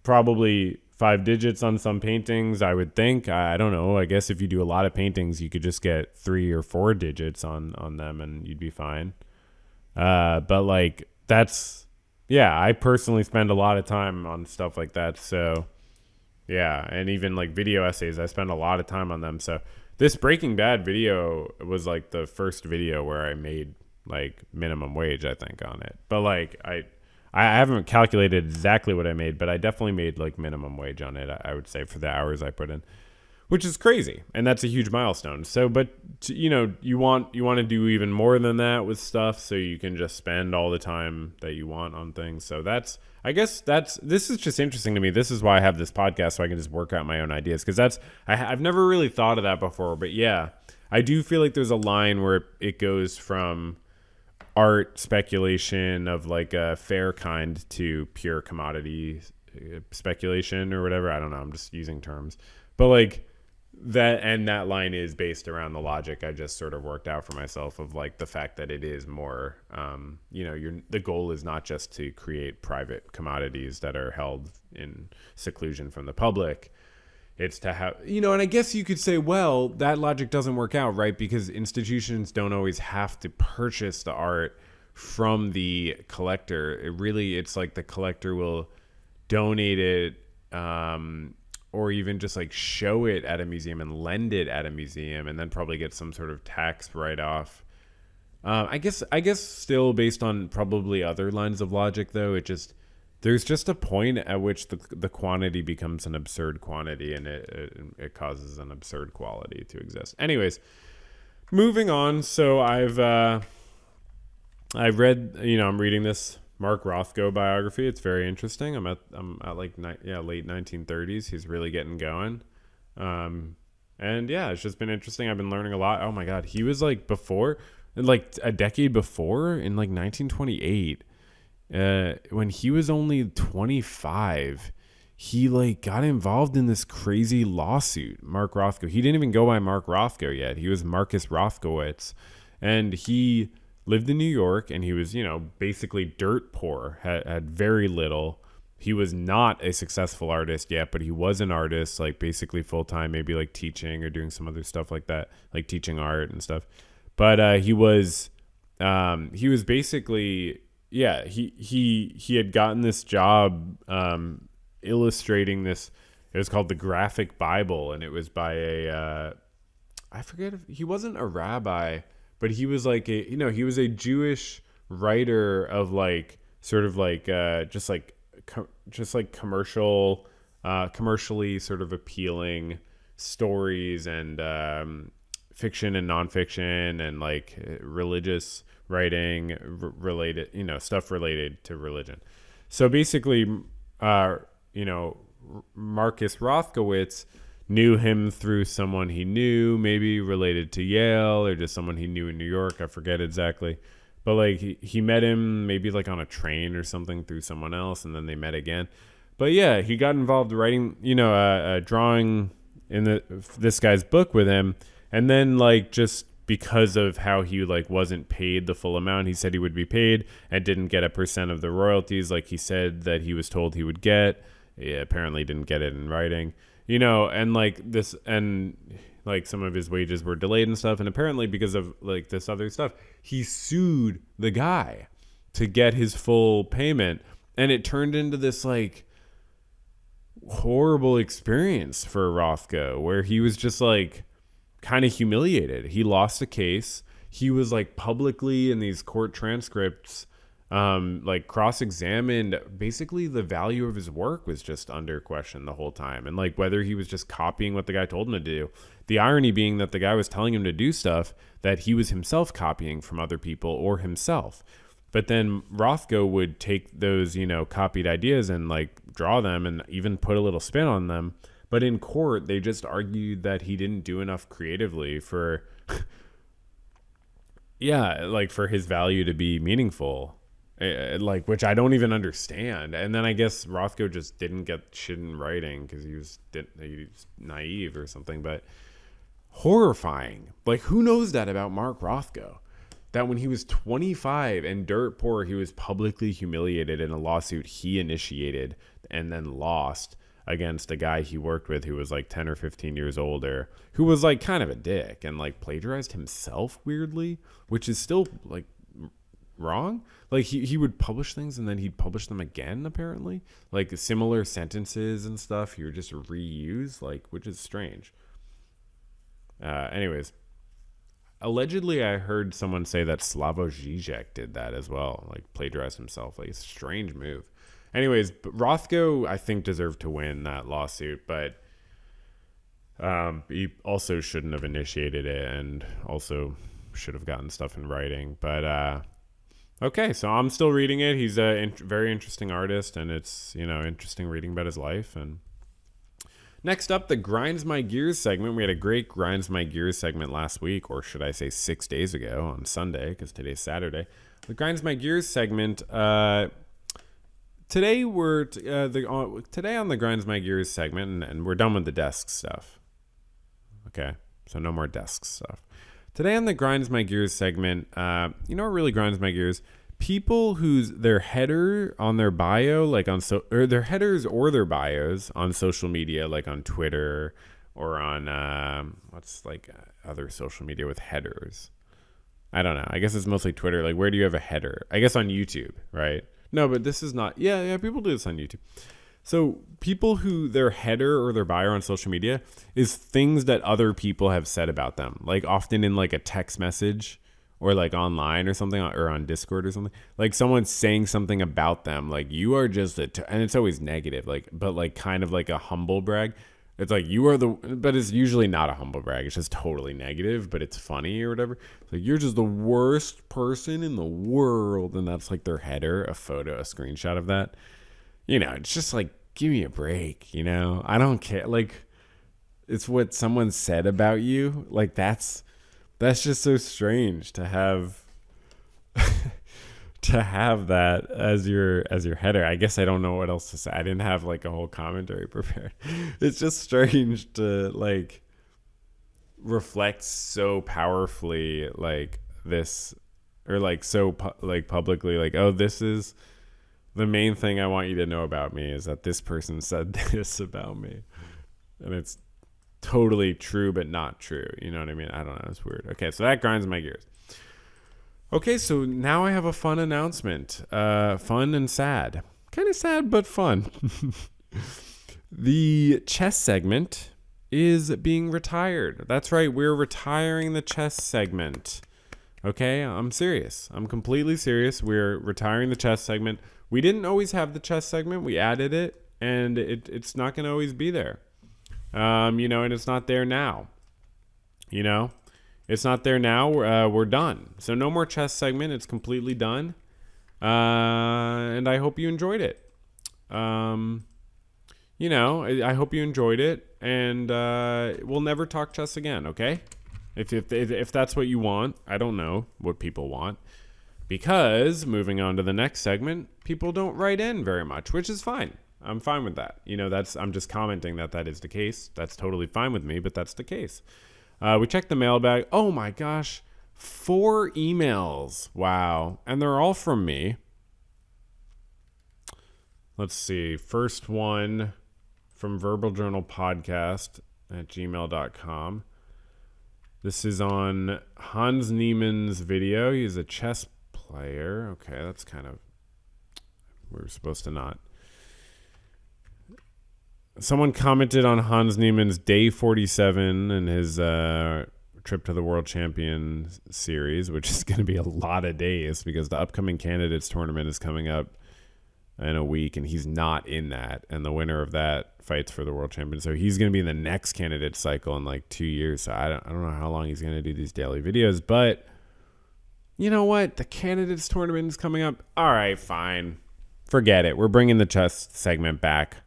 probably 5 digits on some paintings, I would think. I don't know. I guess if you do a lot of paintings, you could just get 3 or 4 digits on them and you'd be fine. But, like, I personally spend a lot of time on stuff like that. So yeah. And even, like, video essays, I spend a lot of time on them. So this Breaking Bad video was, like, the first video where I made, like, minimum wage, I think, on it. But, like, I haven't calculated exactly what I made, but I definitely made, like, minimum wage on it, I would say, for the hours I put in, which is crazy. And that's a huge milestone. So, but, you want to do even more than that with stuff, so you can just spend all the time that you want on things. So this is just interesting to me. This is why I have this podcast, so I can just work out my own ideas. Because I've never really thought of that before. But yeah, I do feel like there's a line where it goes from art speculation of like a fair kind to pure commodity speculation or whatever. I don't know. I'm just using terms, but like that line is based around the logic I just sort of worked out for myself of like the fact that it is more, the goal is not just to create private commodities that are held in seclusion from the public. It's to have, and I guess you could say, well, that logic doesn't work out, right? Because institutions don't always have to purchase the art from the collector. It's like the collector will donate it, or even just like show it at a museum and lend it at a museum and then probably get some sort of tax write-off. I guess still based on probably other lines of logic, though, there's just a point at which the quantity becomes an absurd quantity, and it causes an absurd quality to exist. Anyways, moving on. So I've read, I'm reading this Mark Rothko biography. It's very interesting. I'm at like late 1930s. He's really getting going. And yeah, it's just been interesting. I've been learning a lot. Oh my God. He was like a decade before, in like 1928, when he was only 25, he like got involved in this crazy lawsuit. Mark Rothko. He didn't even go by Mark Rothko yet. He was Marcus Rothkowitz, and he lived in New York, and he was, basically dirt poor, had very little. He was not a successful artist yet, but he was an artist, like basically full time, maybe like teaching or doing some other stuff like that, like teaching art and stuff. But he was basically, yeah, he had gotten this job illustrating this. It was called the Graphic Bible, and it was by I forget if he wasn't a rabbi, but he was like he was a Jewish writer of like sort of like just like commercially sort of appealing stories and fiction and nonfiction and like religious writing related, stuff related to religion. So basically, Marcus Rothkowitz knew him through someone he knew, maybe related to Yale or just someone he knew in New York. I forget exactly. But like he met him maybe like on a train or something through someone else, and then they met again. But yeah, he got involved writing, a drawing in this guy's book with him. And then like just because of how he like wasn't paid the full amount he said he would be paid and didn't get a percent of the royalties like he said that he was told he would get. He apparently didn't get it in writing. And like this, and like some of his wages were delayed and stuff. And apparently because of like this other stuff, he sued the guy to get his full payment. And it turned into this like horrible experience for Rothko, where he was just like kind of humiliated. He lost a case. He was like publicly in these court transcripts, like cross-examined. Basically the value of his work was just under question the whole time, and like whether he was just copying what the guy told him to do. The irony being that the guy was telling him to do stuff that he was himself copying from other people or himself. But then Rothko would take those, copied ideas and like draw them and even put a little spin on them. But in court, they just argued that he didn't do enough creatively for, for his value to be meaningful. Like, which I don't even understand. And then I guess Rothko just didn't get shit in writing because he was naive or something. But horrifying. Like, who knows that about Mark Rothko? That when he was 25 and dirt poor, he was publicly humiliated in a lawsuit he initiated and then lost against a guy he worked with who was like 10 or 15 years older, who was like kind of a dick and like plagiarized himself weirdly, which is still like wrong. Like he would publish things and then he'd publish them again, apparently, like similar sentences and stuff he would just reuse, like, which is strange. Anyways, allegedly I heard someone say that Slavoj Žižek did that as well, like plagiarized himself. Like, it's a strange move. Anyways, Rothko, I think, deserved to win that lawsuit, but he also shouldn't have initiated it and also should have gotten stuff in writing. But okay, so I'm still reading it. He's a very interesting artist, and it's, interesting reading about his life. And Next up, the Grinds My Gears segment. We had a great Grinds My Gears segment last week, or should I say 6 days ago on Sunday, because today's Saturday. The Grinds My Gears segment. Today today on the Grinds My Gears segment, and we're done with the desk stuff. Okay, so no more desk stuff. Today on the Grinds My Gears segment, you know what really grinds my gears? People whose their header on their bio, like on or their headers or their bios on social media, like on Twitter or on other social media with headers. I don't know. I guess it's mostly Twitter. Like, where do you have a header? I guess on YouTube, right? No, but this is not. Yeah. People do this on YouTube. So people who their header or their bio on social media is things that other people have said about them, like often in like a text message or like online or something, or on Discord or something, like someone's saying something about them, like you are just and it's always negative, like, but like kind of like a humble brag. It's like but it's usually not a humble brag. It's just totally negative, but it's funny or whatever. It's like, you're just the worst person in the world. And that's like their header, a photo, a screenshot of that. You know, it's just like, give me a break, you know? I don't care. Like, it's what someone said about you. Like, that's just so strange to have that as your header. I guess I don't know what else to say. I didn't have like a whole commentary prepared. It's just strange to like reflect so powerfully like this, or like so publicly, like, oh, this is the main thing I want you to know about me, is that this person said this about me. And it's totally true, but not true. You know what I mean? I don't know. It's weird. Okay, so that grinds my gears. Okay, so now I have a fun announcement. Fun and sad. Kind of sad, but fun. The chess segment is being retired. That's right. We're retiring the chess segment. Okay, I'm serious. I'm completely serious. We're retiring the chess segment. We didn't always have the chess segment. We added it, and it's not going to always be there. You know, and it's not there now. You know, it's not there now. We're done. So no more chess segment. It's completely done. And I hope you enjoyed it. You know, I hope you enjoyed it, and we'll never talk chess again. Okay, if that's what you want. I don't know what people want, because moving on to the next segment, people don't write in very much, which is fine. I'm fine with that. You know, I'm just commenting that is the case. That's totally fine with me, but that's the case. We checked the mailbag. Oh my gosh, 4 emails. Wow. And they're all from me. Let's see. First one from verbaljournalpodcast@gmail.com. This is on Hans Niemann's video. He's a chess player. Okay, that's kind of, we're supposed to not. Someone commented on Hans Niemann's Day 47 and his trip to the World Champion Series, which is going to be a lot of days because the upcoming candidates tournament is coming up in a week, and he's not in that. And the winner of that fights for the World Champion. So he's going to be in the next candidate cycle in like 2 years. So I don't know how long he's going to do these daily videos, but you know what? The candidates tournament is coming up. All right, fine. Forget it. We're bringing the chess segment back.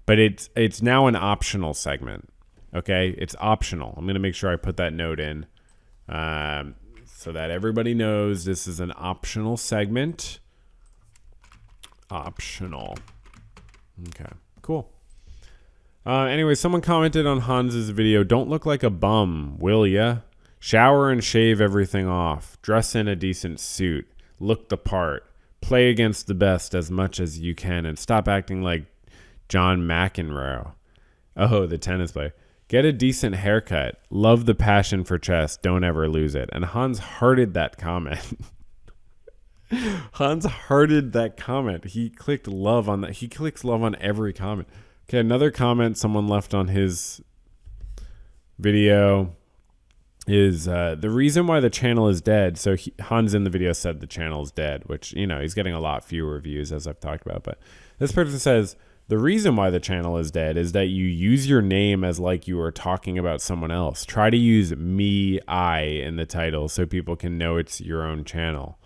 But it's now an optional segment, okay? It's optional. I'm going to make sure I put that note in so that everybody knows this is an optional segment. Optional. Okay, cool. Anyway, someone commented on Hans's video, "Don't look like a bum, will ya? Shower and shave everything off. Dress in a decent suit. Look the part. Play against the best as much as you can, and stop acting like John McEnroe." Oh, the tennis player. "Get a decent haircut. Love the passion for chess. Don't ever lose it." And Hans hearted that comment. Hans hearted that comment. He clicked love on that. He clicks love on every comment. Okay, another comment someone left on his video is the reason why the channel is dead. So Hans in the video said the channel is dead, which, you know, he's getting a lot fewer views as I've talked about. But this person says, the reason why the channel is dead is that you use your name as like you are talking about someone else. Try to use me, I in the title so people can know it's your own channel.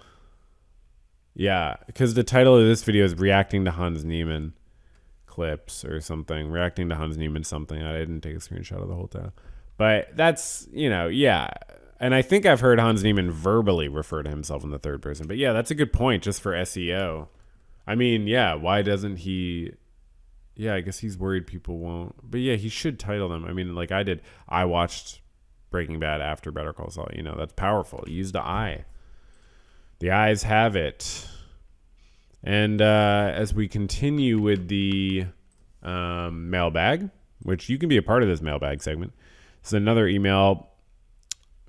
Yeah, because the title of this video is reacting to Hans Niemann. clips or something, reacting to Hans Niemann something. I didn't take a screenshot of the whole time. But that's, yeah. And I think I've heard Hans Niemann verbally refer to himself in the third person. But yeah, that's a good point just for SEO. I mean, yeah, why doesn't he... Yeah, I guess he's worried people won't. But yeah, he should title them. I mean, like I did. I watched Breaking Bad after Better Call Saul. That's powerful. Use the eye. The eyes have it. And as we continue with the mailbag, which you can be a part of this mailbag segment. This is another email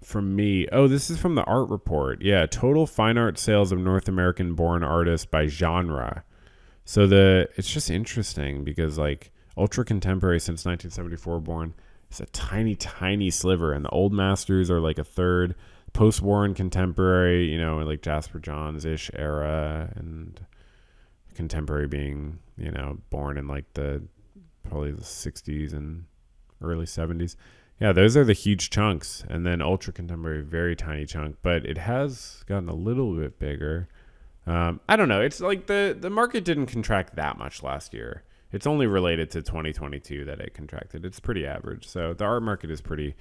from me. Oh, this is from the Art Report. Yeah, total fine art sales of North American born artists by genre. So it's just interesting because like ultra contemporary since 1974 born is a tiny, tiny sliver. And the old masters are like a third. Post-war and contemporary, like Jasper Johns-ish era, and contemporary being, born in like probably the 60s and early 70s. Yeah, those are the huge chunks. And then ultra contemporary, very tiny chunk, but it has gotten a little bit bigger. I don't know. It's like the market didn't contract that much last year. It's only related to 2022 that it contracted. It's pretty average. So the art market is pretty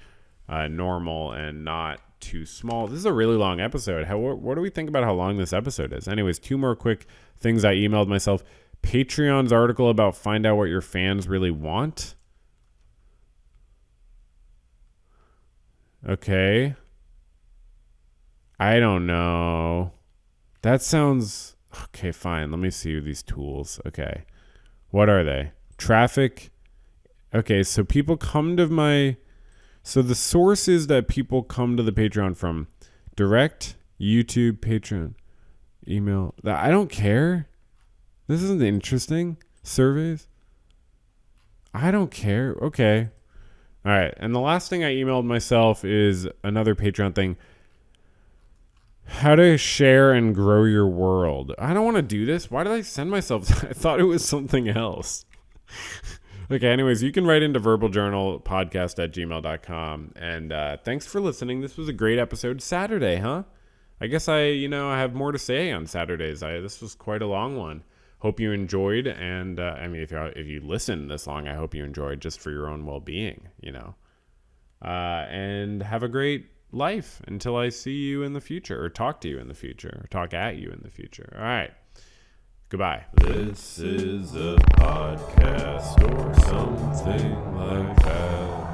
normal and not too small. This is a really long episode. What do we think about how long this episode is? Anyways, 2 more quick things I emailed myself. Patreon's article about find out what your fans really want. Okay. I don't know. That sounds... Okay, fine. Let me see these tools. Okay. What are they? Traffic. Okay, so people come to my... So the sources that people come to the Patreon from: direct, YouTube, Patreon, email. I don't care. This isn't interesting. Surveys. I don't care. Okay. All right. And the last thing I emailed myself is another Patreon thing. How to share and grow your world. I don't want to do this. Why did I send myself? I thought it was something else. Okay, anyways, you can write into verbaljournalpodcast@gmail.com. And thanks for listening. This was a great episode. Saturday, huh? I guess I have more to say on Saturdays. This was quite a long one. Hope you enjoyed. And if you listened this long, I hope you enjoyed just for your own well-being, and have a great life until I see you in the future, or talk to you in the future, or talk at you in the future. All right. Goodbye. This is a podcast or something like that.